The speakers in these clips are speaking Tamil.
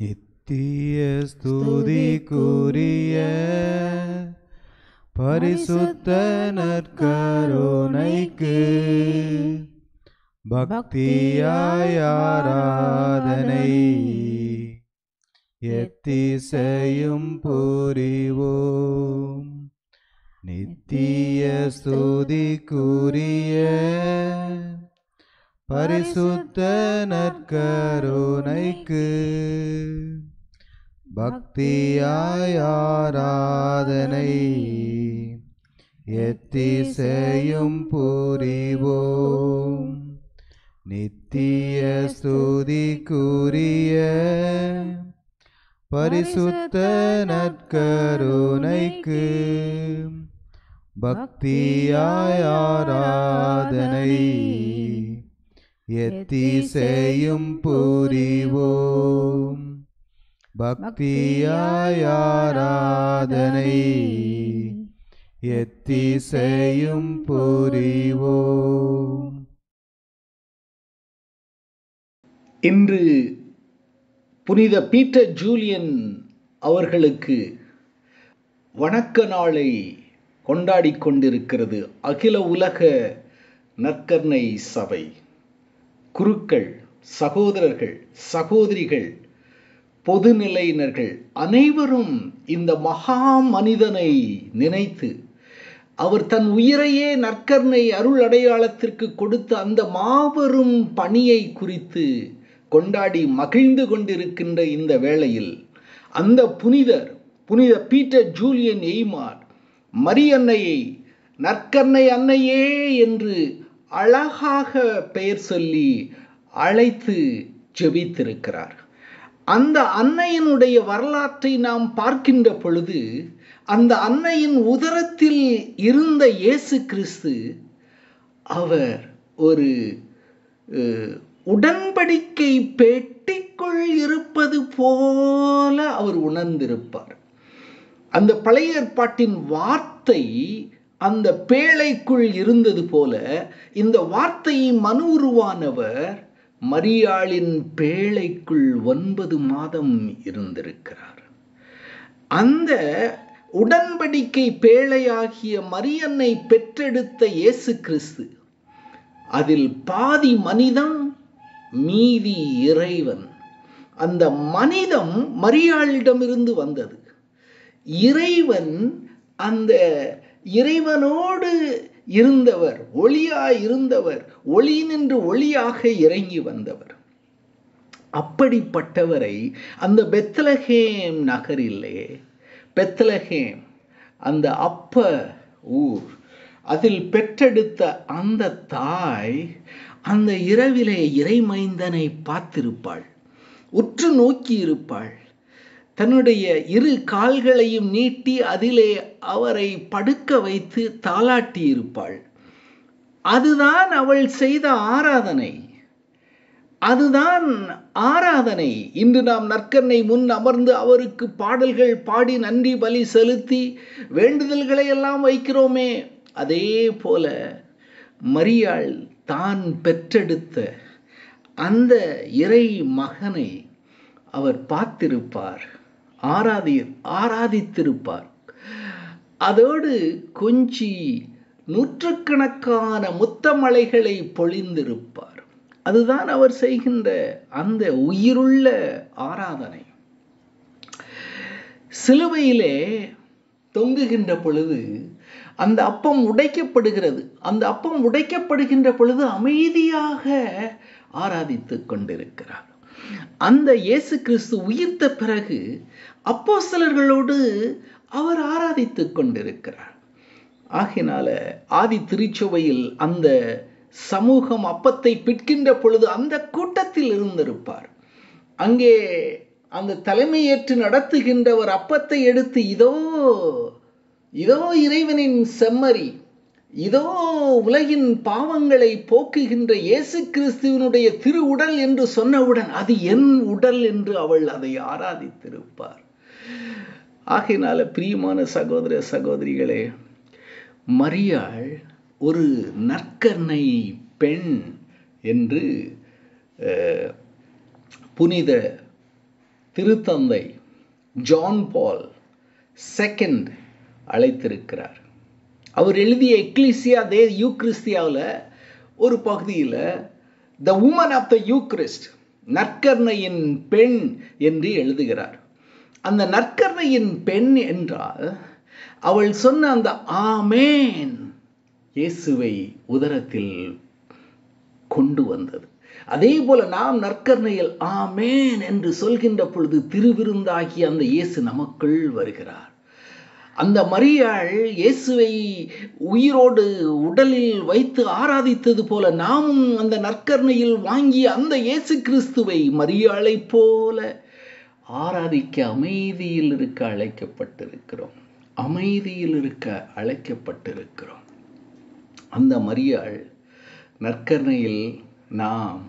நித்திய ஸ்துதிக்குரிய பரிசுத்த நற்கருணைக்கு பக்தியாய் ஆராதனை எத்திசையும் புரிவோம். நித்திய ஸ்துதிக்குரிய பரிசுத்த நற்கருணைக்கு பக்தியாய் ஆராதனை எத்திசையும் புரிவோம். நித்திய ஸ்துதிக்குரிய பரிசுத்த நற்கருணைக்கு பக்தியாய் ஆராதனை எத்திசையும் புரிவோம். பக்தியாய் ஆராதனை எத்திசையும் புரிவோம். இன்று புனித பீட்டர் ஜூலியன் அவர்களுக்கு வணக்க நாளை கொண்டாடி கொண்டிருக்கிறது அகில உலக நற்கருணை சபை. குருக்கள், சகோதரர்கள், சகோதரிகள், பொதுநிலையினர்கள் அனைவரும் இந்த மகா மனிதனை நினைத்து அவர் தன் உயிரையே நற்கருணை அருள் அடையாளத்திற்கு கொடுத்த அந்த மாபெரும் பணியை குறித்து கொண்டாடி மகிழ்ந்து கொண்டிருக்கின்ற இந்த வேளையில் அந்த புனித பீட்டர் ஜூலியன் எய்மார் மரியன்னையை நற்கருணை அன்னையே என்று அழகாக பெயர் சொல்லி அழைத்து ஜெபித்திருக்கிறார். அந்த அன்னையினுடைய வரலாற்றை நாம் பார்க்கின்ற பொழுது அந்த அன்னையின் உதரத்தில் இருந்த இயேசு கிறிஸ்து அவர் ஒரு உடன்படிக்கை பெட்டிக்குள் இருப்பது போல அவர் உணர்ந்திருப்பார். அந்த பழைய ஏற்பாட்டின் வார்த்தை அந்த பேழைக்குள் இருந்தது போல இந்த வார்த்தை மனு உருவானவர் மரியாளின் பேழைக்குள் 9 மாதம் இருந்திருக்கிறார். அந்த உடன்படிக்கை பேழையாகிய மரியன்னை பெற்றெடுத்த இயேசு கிறிஸ்து அதில் பாதி மனிதம் மீதி இறைவன். அந்த மனிதம் மரியாளிடமிருந்து வந்தது. இறைவன் அந்த இறைவனோடு இருந்தவர், ஒளியாய் இருந்தவர், ஒளி நின்று ஒளியாக இறங்கி வந்தவர். அப்படிப்பட்டவரை அந்த பெத்லகேம் நகரிலே, பெத்லகேம் அந்த அப்ப ஊர், அதில் பெற்றெடுத்த அந்த தாய் அந்த இரவிலே இறைமைந்தனை பார்த்திருப்பாள், உற்று நோக்கி இருப்பாள். தன்னுடைய 2 கால்களையும் நீட்டி அதிலே அவரை படுக்க வைத்து தாலாட்டி இருப்பாள். அதுதான் அவள் செய்த ஆராதனை. அதுதான் ஆராதனை. இன்று நாம் நற்கருணை முன் அமர்ந்து அவருக்கு பாடல்கள் பாடி நன்றி பலி செலுத்தி வேண்டுதல்களை எல்லாம் வைக்கிறோமே, அதே போல மரியாள் தான் பெற்றெடுத்த அந்த இறை மகனை அவர் பார்த்திருப்பார், ஆராதித்திருப்பார். அதோடு கொஞ்சி நூற்றுக்கணக்கான முத்தமலைகளை பொழிந்திருப்பார். அதுதான் அவர் செய்கின்ற அந்த உயிருள்ள ஆராதனை. சிலுவையிலே தொங்குகின்ற பொழுது அந்த அப்பம் உடைக்கப்படுகிறது. அந்த அப்பம் உடைக்கப்படுகின்ற பொழுது அமைதியாக ஆராதித்துக் கொண்டிருக்கிறார். அந்த இயேசு கிறிஸ்து உயிர்த்த பிறகு அப்போஸ்தலர்களோடு அவர் ஆராதித்துக் கொண்டிருக்கிறார். ஆகினால ஆதி திருச்சபையில் அந்த சமூகம் அப்பத்தை பிற்கின்ற பொழுது அந்த கூட்டத்தில் இருந்திருப்பார். அங்கே அந்த தலைமையேற்று நடத்துகின்றவர் அப்பத்தை எடுத்து இதோ இறைவனின் செம்மறி, இதோ உலகின் பாவங்களை போக்குகின்ற இயேசு கிறிஸ்துவினுடைய திரு உடல் என்று சொன்னவுடன் அது என் உடல் என்று அவள் அதை ஆராதித்திருப்பார். ஆகையினால பிரியமான சகோதர சகோதரிகளே, மரியாள் ஒரு நற்கருணை பெண் என்று புனித திருத்தந்தை ஜான் பால் செகண்ட் அழைத்திருக்கிறார். அவர் எழுதிய எக்லீசியா தே யூக்ரிஸ்தியாவில் ஒரு பகுதியில் the woman of the Eucharist, நற்கருணையின் பெண் என்று எழுதுகிறார். அந்த நற்கருணையின் பெண் என்றால் அவள் சொன்ன அந்த ஆமேன் இயேசுவை உதரத்தில் கொண்டு வந்தது. அதே போல நாம் நற்கருணையில் ஆமேன் என்று சொல்கின்ற பொழுது திருவிருந்தாகி அந்த இயேசு நமக்குள் வருகிறார். அந்த மரியாள் இயேசுவை உயிரோடு உடலில் வைத்து ஆராதித்தது போல நாமும் அந்த நற்கருணையில் வாங்கிய அந்த இயேசு கிறிஸ்துவை மரியாளை போல ஆராதிக்க அமைதியில் இருக்க அழைக்கப்பட்டிருக்கிறோம். அமைதியில் இருக்க அழைக்கப்பட்டிருக்கிறோம். அந்த மரியாள் நற்கருணையில் நாம்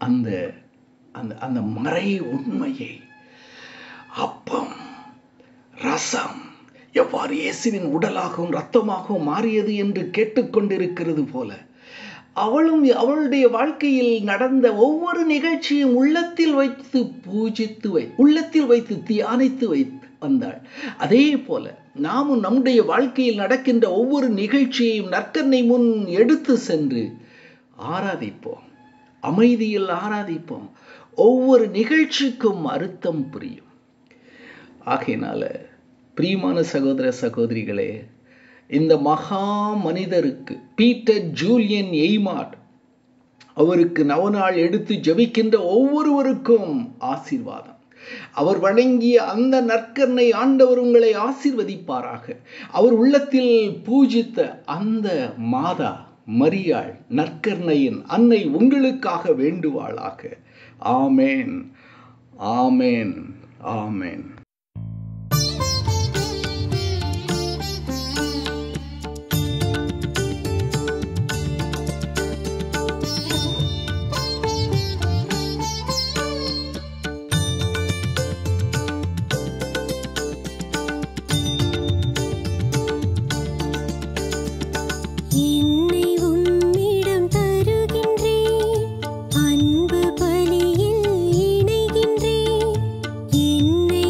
அந்த அந்த அந்த மறை உண்மையை, அப்பம் ரசம் எவ்வாறு இயேசுவின் உடலாகவும் இரத்தமாகவும் மாறியது என்று கேட்டுக்கொண்டிருக்கிறது போல அவளும் அவளுடைய வாழ்க்கையில் நடந்த ஒவ்வொரு நிகழ்ச்சியும் உள்ளத்தில் வைத்து பூஜித்து உள்ளத்தில் வைத்து தியானித்து வந்தாள். அதே போல நாமும் நம்முடைய வாழ்க்கையில் நடக்கின்ற ஒவ்வொரு நிகழ்ச்சியையும் நற்கருணை முன் எடுத்து சென்று ஆராதிப்போம். அமைதியில் ஆராதிப்போம். ஒவ்வொரு நிகழ்ச்சிக்கும் அர்த்தம் புரியும். ஆகையினால பிரியமான சகோதர சகோதரிகளே, இந்த மகா மனிதருக்கு பீட்டர் ஜூலியன் எய்மார்ட் அவருக்கு நவநாள் எடுத்து ஜெபிக்கின்ற ஒவ்வொருவருக்கும் ஆசீர்வாதம். அவர் வணங்கிய அந்த நற்கருணை ஆண்டவர் உங்களை ஆசீர்வதிப்பாராக. அவர் உள்ளத்தில் பூஜித்த அந்த மாதா மரியாள் நற்கருணையின் அன்னை உங்களுக்காக வேண்டுவாளாக. ஆமேன், ஆமேன், ஆமேன். என்னை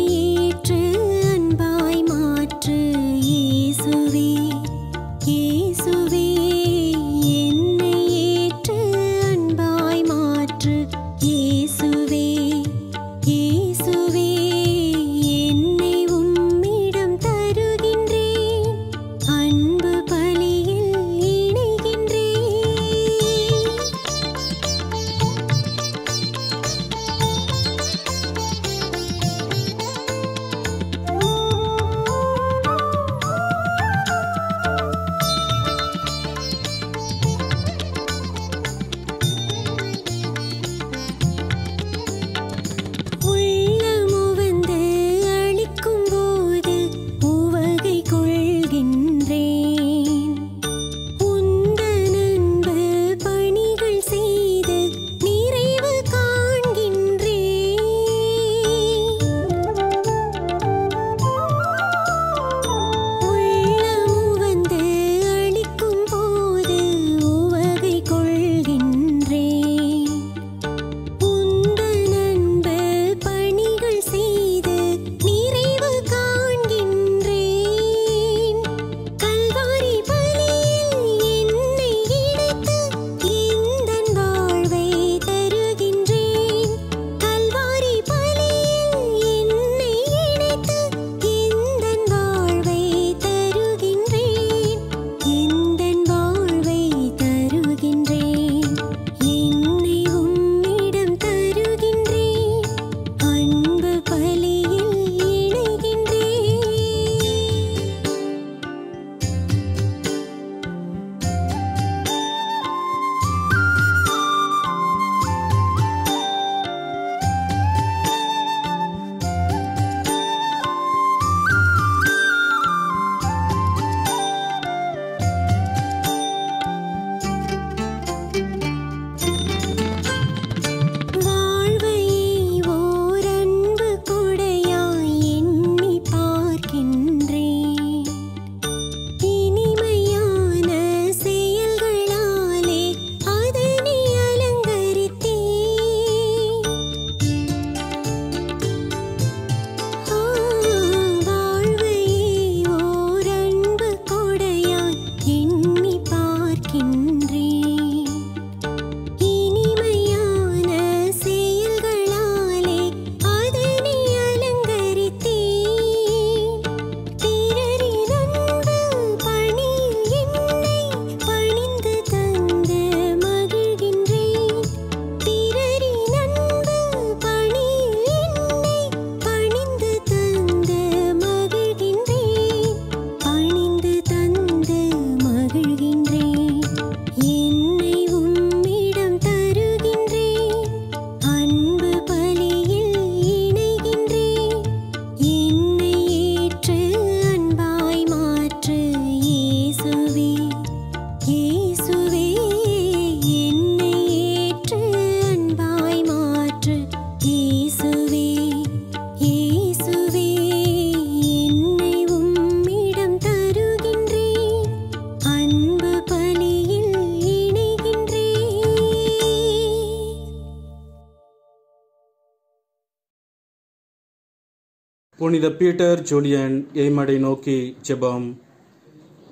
புனித பீட்டர் ஜூலியன் எய்மடை நோக்கி ஜெபம்.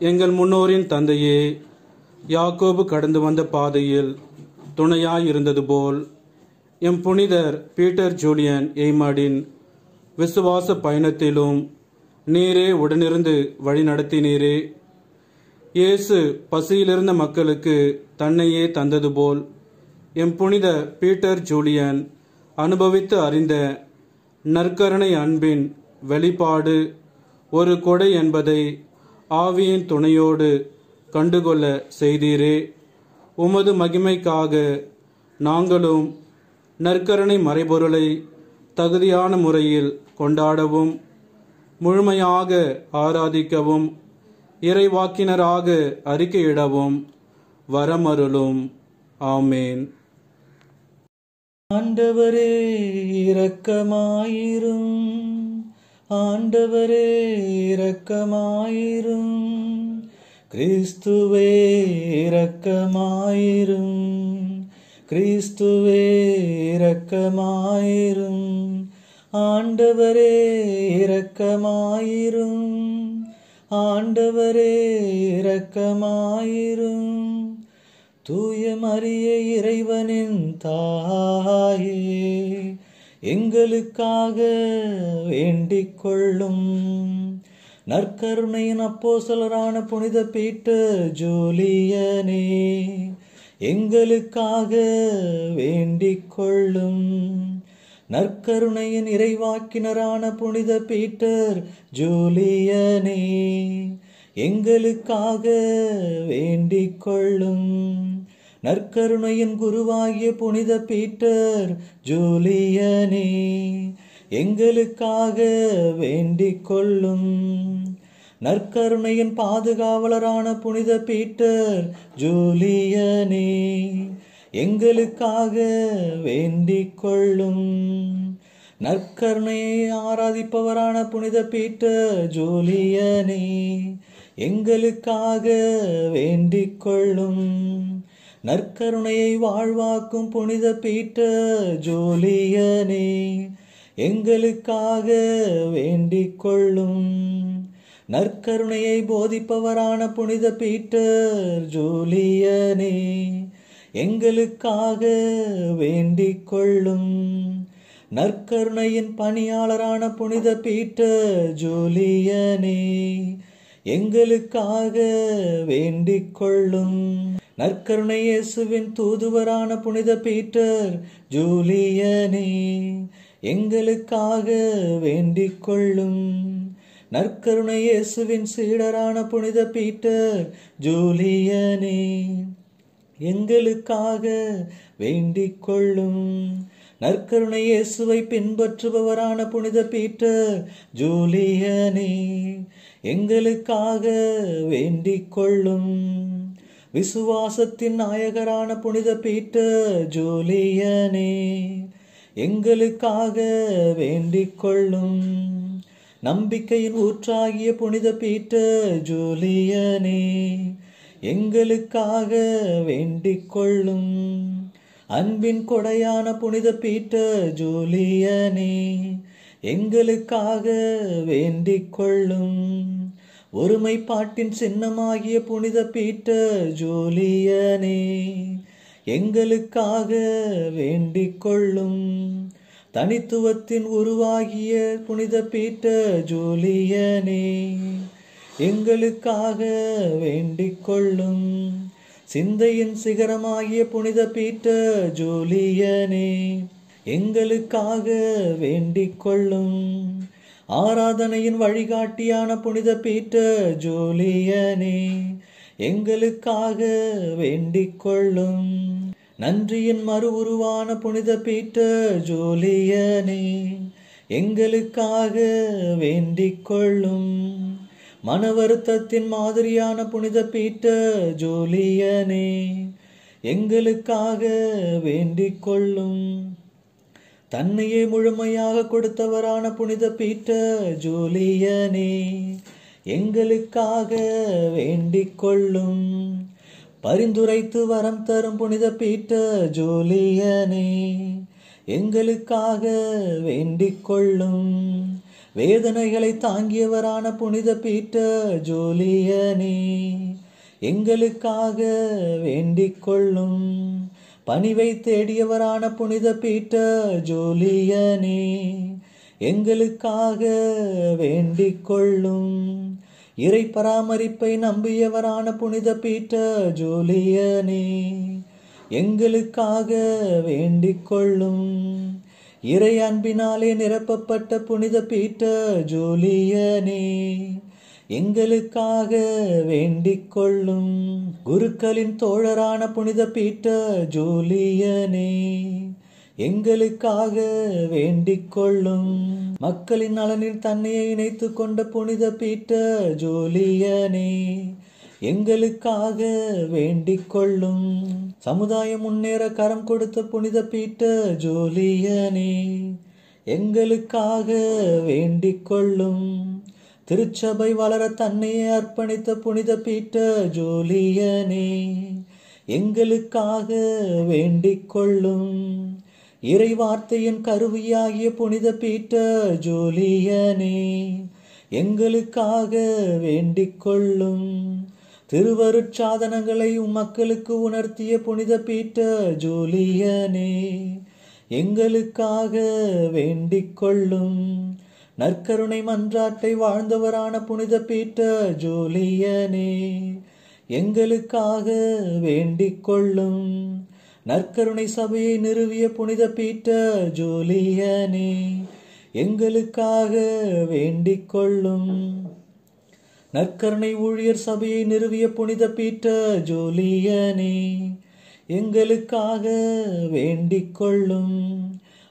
எங்கள் முன்னோரின் தந்தையே, யாக்கோபு கடந்து வந்த பாதையில் துணையாயிருந்தது போல் எம் புனிதர் பீட்டர் ஜூலியன் எய்மடின் விசுவாச பயணத்திலும் நீரே உடனிருந்து வழி நடத்தினீரே. இயேசு பசியிலிருந்த மக்களுக்கு தன்னையே தந்தது போல் எம் புனித பீட்டர் ஜூலியன் அனுபவித்து அறிந்த நற்கருணை அன்பின் வெளிப்பாடு ஒரு கொடை என்பதை ஆவியின் துணையோடு கண்டுகொள்ள செய்தீரே. உமது மகிமைக்காக நாங்களும் நற்கருணை மறைபொருளை தகுதியான முறையில் கொண்டாடவும் முழுமையாக ஆராதிக்கவும் இறைவாக்கினராக அறிக்கையிடவும் வரமருளும். ஆமேன். ஆண்டவரே இரக்கமாயிரும், ஆண்டவரே இரக்கமாயிரும், கிறிஸ்துவே இரக்கமாயிரும், கிறிஸ்துவே இரக்கமாயிரும், ஆண்டவரே இரக்கமாயிரும், ஆண்டவரே இரக்கமாயிரும். தூய மரியே இறைவனின் தாயே, எங்களுக்காக வேண்டிக் கொள்ளும். நற்கருணையின் அப்போஸ்தலரான புனித பீட்டர் ஜூலியனே, எங்களுக்காக வேண்டிக் கொள்ளும். நற்கருணையின் இறைவாக்கினரான புனித பீட்டர் ஜூலியனே, எங்களுக்காக வேண்டிக் கொள்ளும். நற்கருணையின் குருவாகிய புனித பீட்டர் ஜூலியனே, எங்களுக்காக வேண்டிக் கொள்ளும். நற்கருணையின் பாதுகாவலரான புனித பீட்டர் ஜூலியனே, எங்களுக்காக வேண்டிக் கொள்ளும். நற்கருணையை ஆராதிப்பவரான புனித பீட்டர் ஜூலியனே, எங்களுக்காக வேண்டிக் கொள்ளும். நற்கருணையை வாழ்வாக்கும் புனித பீட்டர் ஜூலியனே, எங்களுக்காக வேண்டிக் கொள்ளும். நற்கருணையை போதிப்பவரான புனித பீட்டர் ஜூலியனே, எங்களுக்காக வேண்டிக் கொள்ளும். நற்கருணையின் பணியாளரான புனித பீட்டர் ஜூலியனே, எங்களுக்காக வேண்டிக் கொள்ளும். நற்கருணை இயேசுவின் தூதுவரான புனித பீட்டர் ஜூலியனே, எங்களுக்காக வேண்டிக் கொள்ளும். நற்கருணை இயேசுவின் சீடரான புனித பீட்டர் ஜூலியனே, எங்களுக்காக வேண்டிக் கொள்ளும். நற்கருணை இயேசுவை பின்பற்றுபவரான புனித பீட்டர் ஜூலியனே, எங்களுக்காக வேண்டிக் கொள்ளும். விசுவாசத்தின் நாயகரான புனித பீட்டர் ஜூலியனே, எங்களுக்காக வேண்டிக் கொள்ளும். நம்பிக்கையின் ஊற்றாகிய புனித பீட்டர் ஜூலியனே, எங்களுக்காக வேண்டிக் கொள்ளும். அன்பின் கொடையான புனித பீட்டர் ஜூலியனே, எங்களுக்காக வேண்டிக் கொள்ளும். ஒருமைப்பாட்டின் சின்னமாகிய புனித பீட்டர் ஜூலியனே, எங்களுக்காக வேண்டிக் கொள்ளும். தனித்துவத்தின் உருவாகிய புனித பீட்டர் ஜூலியனே, எங்களுக்காக வேண்டிக் கொள்ளும். சிந்தையின் சிகரமாகிய புனித பீட்டர் ஜூலியனே, எங்களுக்காக வேண்டிக் கொள்ளும். ஆராதனையின் வழிகாட்டியான புனித பீட்டர் ஜூலியனே, எங்களுக்காக வேண்டிக் கொள்ளும். நன்றியின் மறு உருவான புனித பீட்டர் ஜூலியனே, எங்களுக்காக வேண்டிக் கொள்ளும். மன வருத்தத்தின் மாதிரியான புனித பீட்டர் ஜூலியனே, எங்களுக்காக வேண்டிக் கொள்ளும். தன்னையே முழுமையாக கொடுத்தவரான புனித பீட்டர் ஜூலியனே, எங்களுக்காக வேண்டிக் கொள்ளும். பரிந்துரைத்து வரம் தரும் புனித பீட்டர் ஜூலியனே, எங்களுக்காக வேண்டிக் கொள்ளும். வேதனைகளை தாங்கியவரான புனித பீட்டர் ஜூலியனே, எங்களுக்காக வேண்டிக் கொள்ளும். பணிவை தேடியவரான புனித பீட்டர் ஜூலியனே, எங்களுக்காக வேண்டிக் கொள்ளும். இறை பராமரிப்பை நம்பியவரான புனித பீட்டர் ஜூலியனே, எங்களுக்காக வேண்டிக் கொள்ளும். இறை அன்பினாலே நிரப்பப்பட்ட புனித பீட்டர் ஜூலியனே, எங்களுக்காக வேண்டிக் கொள்ளும். குருக்களின் தோழரான புனித பீட்டர் ஜூலியனே, எங்களுக்காக வேண்டிக் கொள்ளும். மக்களின் நலனில் தன்னையை இணைத்து கொண்ட புனித பீட்டர் ஜூலியனே, எங்களுக்காக வேண்டிக் கொள்ளும். சமுதாயம் முன்னேற கரம் கொடுத்த புனித பீட்டர் ஜூலியனே, எங்களுக்காக வேண்டிக் கொள்ளும். திருச்சபை வளர தன்னையே அர்ப்பணித்த புனித பீட்டர் ஜூலியனே, எங்களுக்காக வேண்டிக் கொள்ளும். இறை வார்த்தையின் கருவியாகிய புனித பீட்டர் ஜூலியனே, எங்களுக்காக வேண்டிக் கொள்ளும். திருவருட்சாதனங்களை மக்களுக்கு உணர்த்திய புனித பீட்டர் ஜூலியனே, எங்களுக்காக வேண்டிக் கொள்ளும். நற்கருணை மன்றாட்டை வாழ்ந்தவரான புனித பீட்டர் ஜூலியனே, எங்களுக்காக வேண்டிக் கொள்ளும். நற்கருணை சபையை நிறுவிய புனித பீட்டர் ஜூலியனே, எங்களுக்காக வேண்டிக் கொள்ளும். நற்கருணை ஊழியர் சபையை நிறுவிய புனித பீட்டர் ஜூலியனே, எங்களுக்காக வேண்டிக் கொள்ளும்.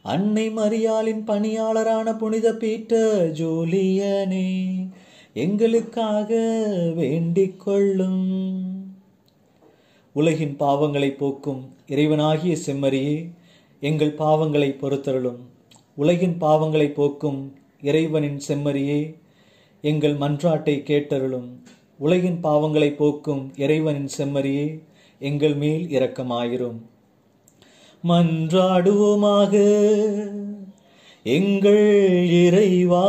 அன்னை மரியாளின் பணியாளரான புனித பீட்டர் ஜூலியனே, எங்களுக்காக வேண்டிக் கொள்ளும். உலகின் பாவங்களை போக்கும் இறைவனாகிய செம்மறியே, எங்கள் பாவங்களை பொறுத்தருளும். உலகின் பாவங்களை போக்கும் இறைவனின் செம்மறியே, எங்கள் மன்றாட்டை கேட்டருளும். உலகின் பாவங்களை போக்கும் இறைவனின் செம்மறியே, எங்கள் மேல் இரக்கமாயிரும். மன்றாடுவோமாக. எங்கள் இறைவா,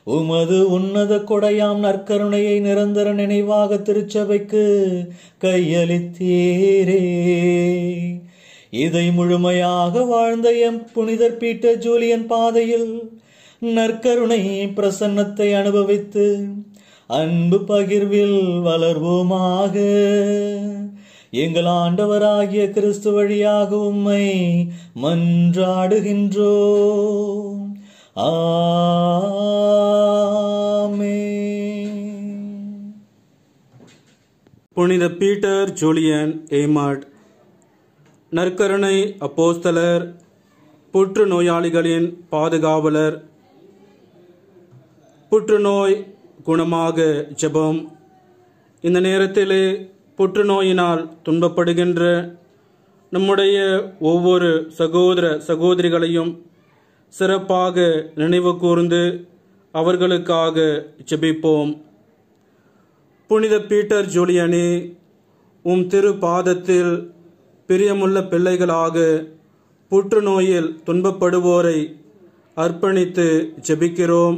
உமது உன்னத கொடையாம் நற்கருணையை நிரந்தர நினைவாக திருச்சபைக்கு கையளித்தீரே. இதை முழுமையாக வாழ்ந்த எம் புனிதர் பீட்டர் ஜூலியன் பாதையில் நற்கருணை பிரசன்னத்தை அனுபவித்து அன்பு பகிர்வில் வளர்வோமாக. எங்கள் ஆண்டவராகிய கிறிஸ்து வழியாக உம்மை மன்றாடுகின்றோம். ஆமென். புனித பீட்டர் ஜூலியன் ஏமாட், நற்கருணை அப்போஸ்தலர், புற்று நோயாளிகளின் பாதுகாவலர். புற்றுநோய் குணமாக ஜெபம். இந்த நேரத்திலே புற்றுநோயினால் துன்பப்படுகின்ற நம்முடைய ஒவ்வொரு சகோதர சகோதரிகளையும் சிறப்பாக நினைவு கூர்ந்து அவர்களுக்காக ஜெபிப்போம். புனித பீட்டர் ஜூலியனே, உம் திரு பாதத்தில் பிரியமுள்ள பிள்ளைகளாக புற்றுநோயில் துன்பப்படுவோரை அர்ப்பணித்து ஜெபிக்கிறோம்.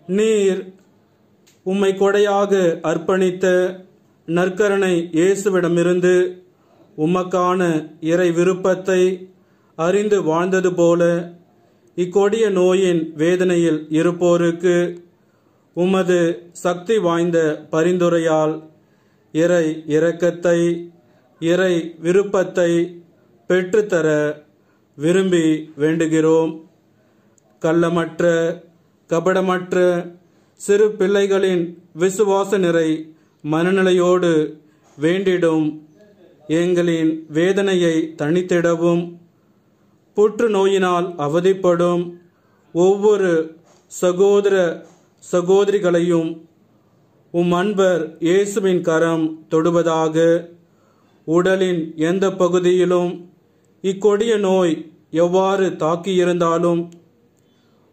நீர் உம்மை கொடையாக அர்ப்பணித்த நற்கருணை இயேசுவிடமிருந்து உமக்கான இறை விருப்பத்தை அறிந்து வாழ்ந்தது போல இக்கொடிய நோயின் வேதனையில் இருப்போருக்கு உமது சக்தி வாய்ந்த பரிந்துரையால் இறை இரக்கத்தை, இறை விருப்பத்தை பெற்றுத்தர விரும்பி வேண்டுகிறோம். கள்ளமற்ற கபடமற்ற சிறு பிள்ளைகளின் விசுவாச நிறை மனநிலையோடு வேண்டிடும் எங்களின் வேதனையை தணித்திடவும், புற்றுநோயினால் அவதிப்படும் ஒவ்வொரு சகோதர சகோதரிகளையும் உம் அன்பர் இயேசுவின் கரம் தொடுவதாக. உடலின் எந்த பகுதியிலும் இக்கொடிய நோய் எவ்வாறு தாக்கியிருந்தாலும்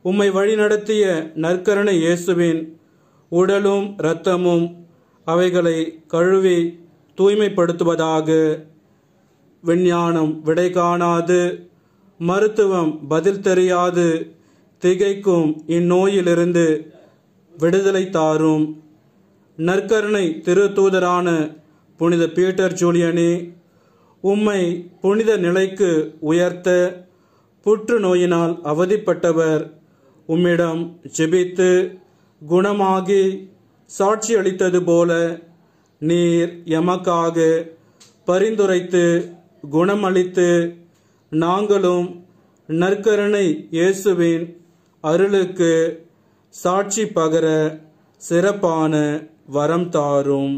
உம்மை வழிநடத்திய நற்கருணை இயேசுவின் உடலும் இரத்தமும் அவைகளை கழுவி தூய்மைப்படுத்துவதாக. விஞ்ஞானம் விடை காணாது மருத்துவம் பதில் தெரியாது திகைக்கும் இந்நோயிலிருந்து விடுதலை தாரும். நற்கருணை திருத்தூதரான புனித பீட்டர் ஜூலியனே, உம்மை புனித நிலைக்கு உயர்த்த புற்றுநோயினால் அவதிப்பட்டவர் உம்மிடம் ஜெபித்து குணமாகி சாட்சியளித்தது போல நீர் எமக்காக பரிந்துரைத்து குணமளித்து நாங்களும் நற்கருணை இயேசுவின் அருளுக்கு சாட்சி பகர சிறப்பான வரம் தாரும்.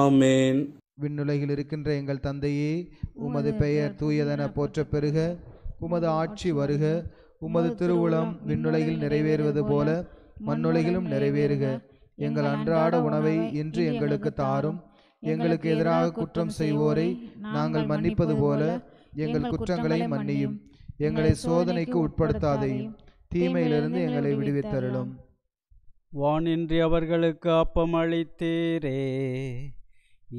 ஆமேன். விண்ணுலகில் இருக்கின்ற எங்கள் தந்தையே, உமது பெயர் தூயதென போற்றப் பெறுக. உமது ஆட்சி வருக. உமது திருவுளம் விண்ணுலகில் நிறைவேறுவது போல மண்ணுலகிலும் நிறைவேறுக. எங்கள் அன்றாட உணவை இன்று எங்களுக்கு தாரும். எங்களுக்கு எதிராக குற்றம் செய்வோரை நாங்கள் மன்னிப்பது போல எங்கள் குற்றங்களை மன்னியும். எங்களை சோதனைக்கு உட்படுத்தாதையும், தீமையிலிருந்து எங்களை விடுவித்தருளும். வானின்றி அவர்களுக்கு அப்பம் அளித்தீரே,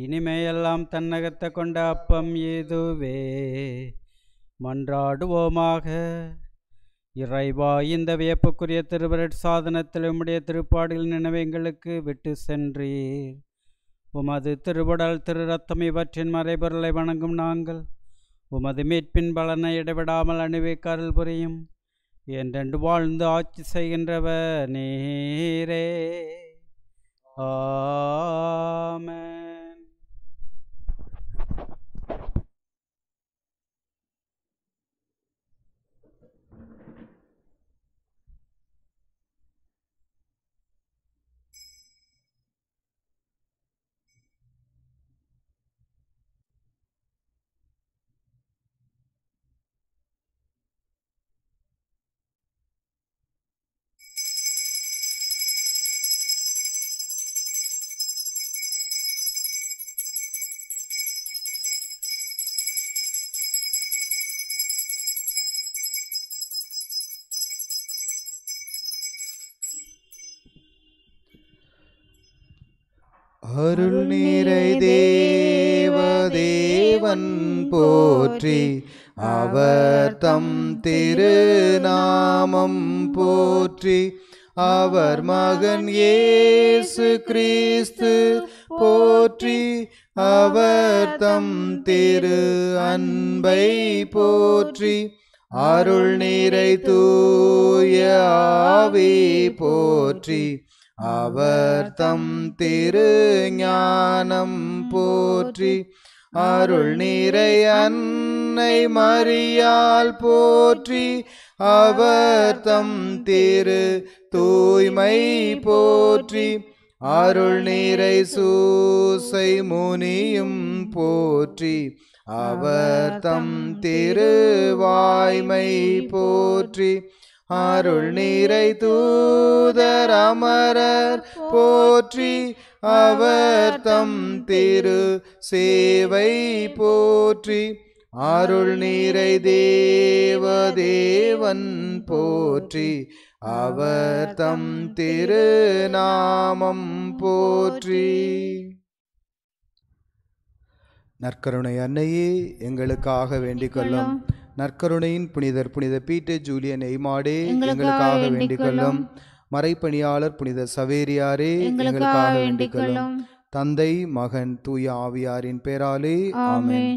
இனிமையெல்லாம் தன்னகத்தை கொண்ட அப்பம் ஏதுவே. மன்றாடுவோமாக. இறைவா, இந்த வியப்புக்குரிய திருவருட் சாதனத்தில் உம்முடைய திருப்பாடுகள் நினைவு எங்களுக்கு விட்டு சென்றீர். உமது திருவுடல் திரு ரத்தம் இவற்றின் மறைபொருளை வணங்கும் நாங்கள் உமது மீட்பின் பலனை இடைவிடாமல் அணிவிக்க அருள் புரியும். என்றென்று வாழ்ந்து ஆட்சி செய்கின்றவர் நீரே. ஆமென். அருள் நீரை தேவதேவன் போற்றி, அவர் தம் திருநாமம் போற்றி. அவர் மகன் இயேசு கிறிஸ்து போற்றி, அவர் தம் திரு அன்பை போற்றி. அருள் நீரை தூய ஆவி போற்றி, அவர் தம் திரு ஞானம் போற்றி. அருள் நீரை அன்னை மரியாள் போற்றி, அவர் தம் திரு தூய்மை போற்றி. அருள் நீரை சூசை முனியும் போற்றி, அவர் தம் திரு வாய்மை போற்றி. அருள் நீரை தூதர் அமரர் போற்றி, அவர் தம் திரு சேவை போற்றி. அருள் நீரை தேவதேவன் போற்றி, அவர் தம் திரு நாமம் போற்றி. நற்கருணை அன்னையே, எங்களுக்காக வேண்டிக் கொள்ளும். நற்கருணையின் புனிதர் புனித பீட்டர் ஜூலியன் எய்மாடே, எங்களுக்காக வேண்டிக் கொள்ளும். மறைப்பணியாளர் புனித சவேரியாரே, எங்களுக்காக வேண்டிக் கொள்ளும். தந்தை, மகன், தூய ஆவியாரின் பேராலே ஆமென்.